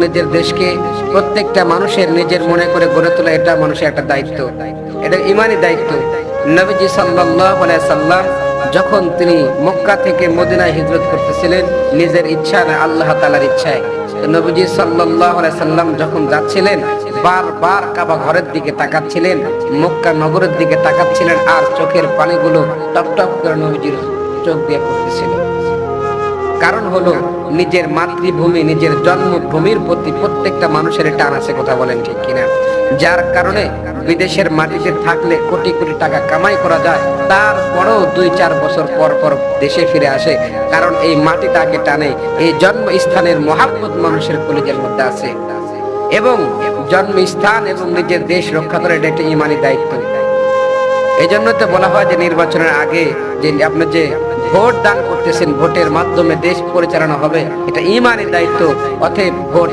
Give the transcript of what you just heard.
নিজের দেশকে প্রত্যেকটা মানুষের নিজের মনে করে গড়ে তোলা, এটা মানুষের একটা দায়িত্ব, এটা ঈমানি দায়িত্ব। নবীজি সাল্লাল্লাহু আলাইহি সাল্লাম যখন তিনি মক্কা থেকে মদিনায় হিজরত করতেছিলেন, নিজের ইচ্ছা না আল্লাহ তাআলার ইচ্ছায়, তো নবীজি সাল্লাল্লাহু আলাইহি সাল্লাম যখন যাচ্ছিলেন বারবার কাবা ঘরের দিকে তাকাচ্ছিলেন, মক্কা নগরের দিকে তাকাচ্ছিলেন, আর চোখের পানিগুলো টপ টপ করে নবীজির চোখ দিয়ে পড়তেছিল। কারণ হলো নিজের মাতৃভূমি, নিজের জন্মভূমির প্রতি প্রত্যেকটা মানুষের টান আছে, কথা বলেন ঠিক কিনা? যার কারণে বিদেশের মাটিতে থাকলে কোটি কোটি টাকা কামাই করা যায়, তারপরেও 2-4 বছর পর পর দেশে ফিরে আসে, কারণ এই মাটিটাকে টানে, এই জন্মস্থানের মহাব্বত মানুষের কলিজার মধ্যে আছে। এবং জন্মস্থান এবং নিজের দেশ রক্ষা করে, এটা একটা ঈমানি দায়িত্ব। এই জন্য তো বলা হয় যে নির্বাচনের আগে যে আপনি যে ভোট দান করতেছেন, ভোটের মাধ্যমে দেশ পরিচালনা হবে, এটা ঈমানি দায়িত্ব। অতএব ভোট